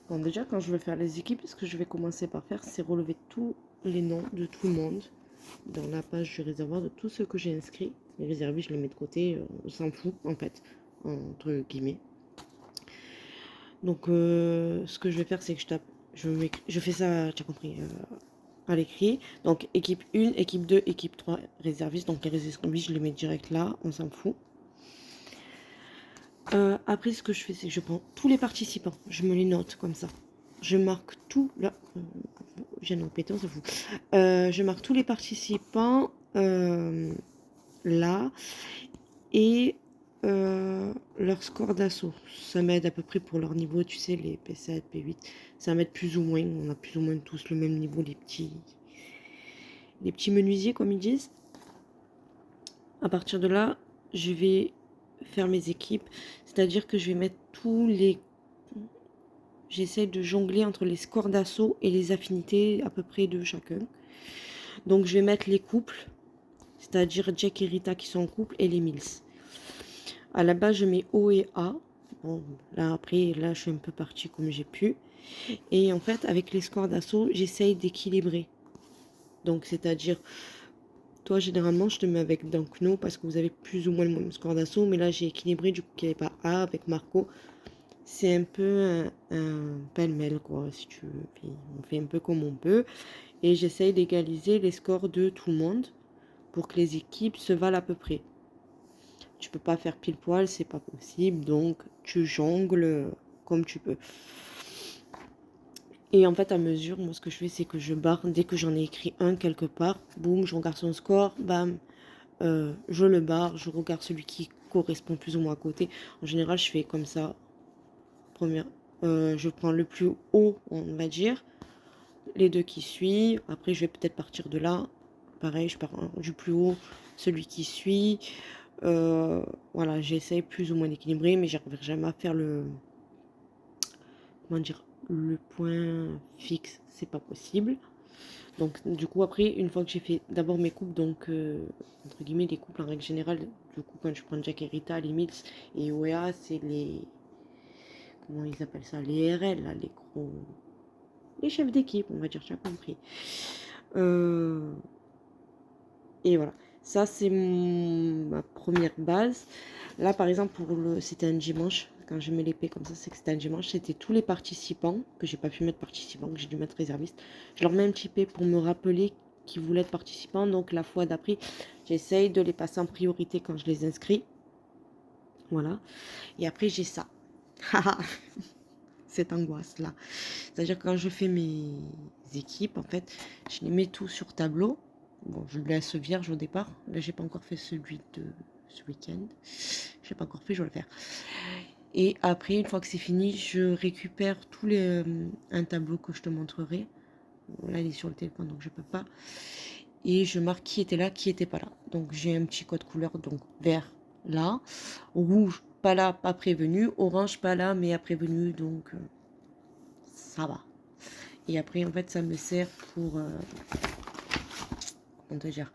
Bon, déjà, quand je vais faire les équipes, ce que je vais commencer par faire, c'est relever tous les noms de tout le monde dans la page du réservoir de tous ceux que j'ai inscrits. Les réservistes, je les mets de côté, on s'en fout, en fait, entre guillemets. Donc, ce que je vais faire, c'est que je fais ça, tu as compris, à l'écrit. Donc, équipe 1, équipe 2, équipe 3, réservistes. Donc, les réservistes, je les mets direct là, on s'en fout. Après, ce que je fais, c'est que je prends tous les participants, je me les note comme ça. Je marque tout là. J'ai un pété, on s'en fout. Je marque tous les participants là et leur score d'assaut. Ça m'aide à peu près pour leur niveau, tu sais, les P7, P8. Ça m'aide plus ou moins. On a plus ou moins tous le même niveau, les petits menuisiers, comme ils disent. À partir de là, je vais faire mes équipes. C'est-à-dire que je vais mettre tous les... J'essaie de jongler entre les scores d'assaut et les affinités à peu près de chacun. Donc je vais mettre les couples, c'est-à-dire Jack et Rita qui sont en couple et les Mills. À la base, je mets O et A. Bon, là après, là je suis un peu partie comme j'ai pu. Et en fait, avec les scores d'assaut, j'essaye d'équilibrer. Donc c'est-à-dire, toi généralement, je te mets avec Dankno parce que vous avez plus ou moins le même score d'assaut. Mais là, j'ai équilibré du coup qu'il n'y avait pas A avec Marco. C'est un peu un pêle-mêle, quoi, si tu veux. Puis, on fait un peu comme on peut. Et j'essaye d'égaliser les scores de tout le monde pour que les équipes se valent à peu près. Tu peux pas faire pile poil, c'est pas possible. Donc, tu jongles comme tu peux. Et en fait, à mesure, moi, ce que je fais, c'est que je barre. Dès que j'en ai écrit un quelque part, boum, je regarde son score, bam, je le barre, je regarde celui qui correspond plus ou moins à côté. En général, je fais comme ça. Première, je prends le plus haut, on va dire, les deux qui suivent. Après, je vais peut-être partir de là. Pareil, je pars du plus haut, celui qui suit. Voilà, j'essaye plus ou moins d'équilibrer, mais j'arriverai jamais à faire comment dire, le point fixe, c'est pas possible. Donc, du coup, après, une fois que j'ai fait d'abord mes coupes, donc, entre guillemets, les couples en règle générale, du coup, quand je prends Jack et Rita, les Mills et OEA, c'est les, comment ils appellent ça, les RL, là, les gros, les chefs d'équipe, on va dire, tu as compris. Et voilà, ça c'est ma première base. Là par exemple, c'était un dimanche, quand je mets l'épée comme ça, c'est que c'était un dimanche, c'était tous les participants, que j'ai pas pu mettre participants, que j'ai dû mettre réservistes. Je leur mets un petit P pour me rappeler qu'ils voulaient être participants, donc la fois d'après, j'essaye de les passer en priorité quand je les inscris. Voilà, et après j'ai ça. Cette angoisse là. C'est-à-dire que quand je fais mes équipes, en fait, je les mets tous sur tableau. Bon, je le laisse vierge au départ. Là, j'ai pas encore fait celui de ce week-end. Je n'ai pas encore fait, je vais le faire. Et après, une fois que c'est fini, je récupère tous les un tableau que je te montrerai. Là, il est sur le téléphone, donc je peux pas. Et je marque qui était là, qui était pas là. Donc j'ai un petit code couleur, donc vert là, rouge pas là, pas prévenu, orange pas là, mais a prévenu, donc ça va. Et après, en fait, ça me sert pour comment te dire,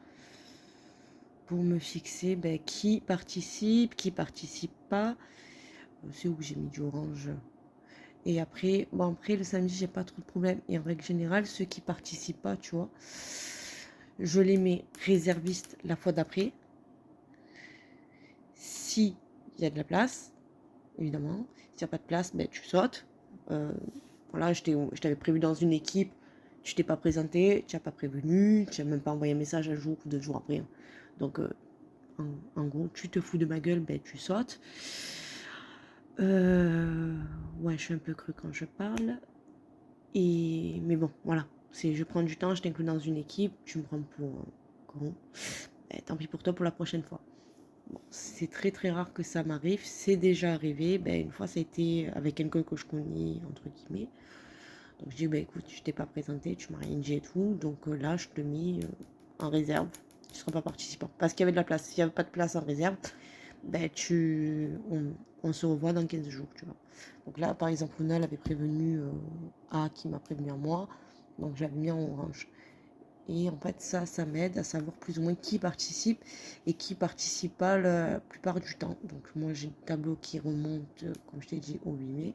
pour me fixer qui participe pas. C'est où j'ai mis du orange. Et après, bon, après le samedi, j'ai pas trop de problème. Et en règle générale, ceux qui participent pas, tu vois, je les mets réservistes la fois d'après. Si il y a de la place, évidemment. S'il n'y a pas de place, ben, tu sautes. Voilà, je t'avais prévu dans une équipe, tu t'es pas présenté, tu n'as pas prévenu, tu n'as même pas envoyé un message un jour ou 2 jours après. Donc, en gros, tu te fous de ma gueule, ben, tu sautes. Ouais, je suis un peu crue quand je parle. Mais bon, voilà. Je prends du temps, je t'inclus dans une équipe, tu me prends pour con. Ben, tant pis pour toi pour la prochaine fois. Bon, c'est très très rare que ça m'arrive. C'est déjà arrivé. Ben, une fois, ça a été avec quelqu'un que je connais, entre guillemets. Donc je dis, bah écoute, je t'ai pas présenté, tu m'as rien dit et tout. Donc là, je te mets en réserve. Tu ne seras pas participant. Parce qu'il y avait de la place. S'il n'y avait pas de place en réserve, ben on se revoit dans 15 jours, tu vois. Donc là, par exemple, Luna avait prévenu A qui m'a prévenu à moi. Donc j'avais mis en orange. Et en fait, ça m'aide à savoir plus ou moins qui participe et qui participe pas la plupart du temps. Donc moi, j'ai le tableau qui remonte, comme je t'ai dit, au 8 mai.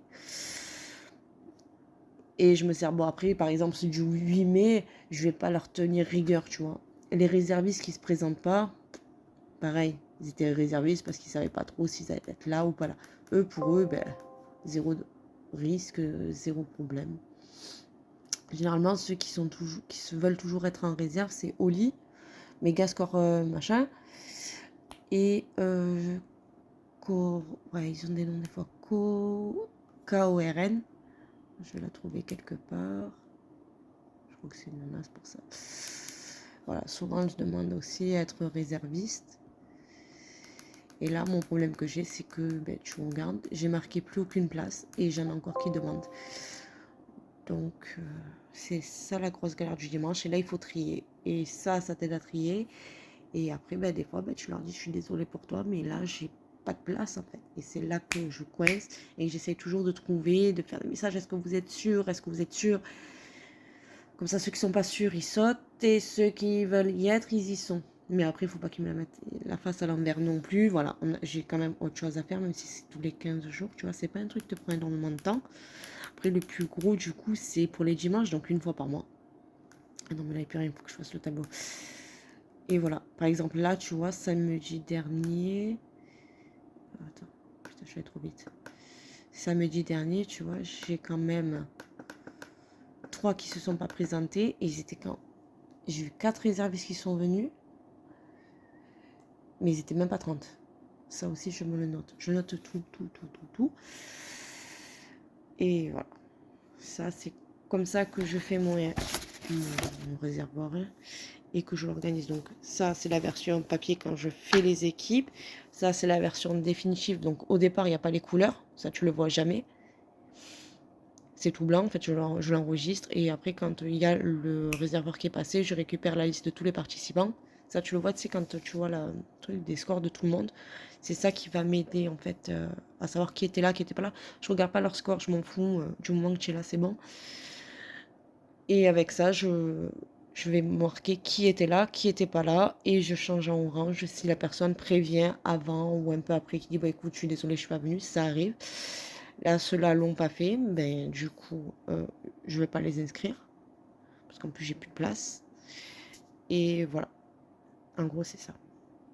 Et je me sers, bon après, par exemple, ceux du 8 mai, je vais pas leur tenir rigueur, tu vois. Les réservistes qui se présentent pas, pareil, ils étaient réservistes parce qu'ils savaient pas trop s'ils allaient être là ou pas là. Eux, pour eux, ben, zéro risque, zéro problème. Généralement, ceux qui sont toujours, qui se veulent toujours être en réserve, c'est Oli, Megascore machin. Et ouais, ils ont des noms des fois. KORN. Je vais la trouver quelque part. Je crois que c'est une menace pour ça. Voilà, souvent je demande aussi à être réserviste. Et là, mon problème que j'ai, c'est que ben, tu regardes, j'ai marqué plus aucune place et j'en ai encore qui demandent. Donc, c'est ça la grosse galère du dimanche. Et là, il faut trier. Et ça t'aide à trier. Et après, ben, des fois, ben, tu leur dis, je suis désolée pour toi, mais là, j'ai pas de place, en fait. Et c'est là que je coince. Et j'essaie toujours de trouver, de faire des messages. Est-ce que vous êtes sûr? Est-ce que vous êtes sûr? Comme ça, ceux qui sont pas sûrs, ils sautent. Et ceux qui veulent y être, ils y sont. Mais après, il faut pas qu'ils me la mettent la face à l'envers non plus. Voilà, j'ai quand même autre chose à faire, même si c'est tous les 15 jours. Tu vois, c'est pas un truc qui te prend énormément de temps. Après, le plus gros, du coup, c'est pour les dimanches, donc une fois par mois. Ah non, mais là, il n'y a plus rien, il faut que je fasse le tableau. Et voilà, par exemple, là, tu vois, samedi dernier... Attends, putain, je vais trop vite. Samedi dernier, tu vois, j'ai quand même 3 qui se sont pas présentés. Et ils étaient quand... J'ai eu 4 réservistes qui sont venus. Mais ils étaient même pas 30. Ça aussi, je me le note. Je note tout. Et voilà. Ça, c'est comme ça que je fais mon réservoir et que je l'organise. Donc ça, c'est la version papier quand je fais les équipes. Ça, c'est la version définitive. Donc au départ, il n'y a pas les couleurs. Ça, tu le vois jamais. C'est tout blanc. En fait, je l'enregistre. Et après, quand il y a le réservoir qui est passé, je récupère la liste de tous les participants. Ça, tu le vois, tu sais, quand tu vois le truc des scores de tout le monde. C'est ça qui va m'aider, en fait, à savoir qui était là, qui était pas là. Je regarde pas leur score, je m'en fous. Du moment que tu es là, c'est bon. Et avec ça, je vais marquer qui était là, qui était pas là, et je change en orange si la personne prévient avant ou un peu après, qui dit bah écoute, je suis désolée, je suis pas venue, ça arrive. Là, ceux-là l'ont pas fait, ben du coup, je vais pas les inscrire parce qu'en plus j'ai plus de place. Et voilà, en gros c'est ça.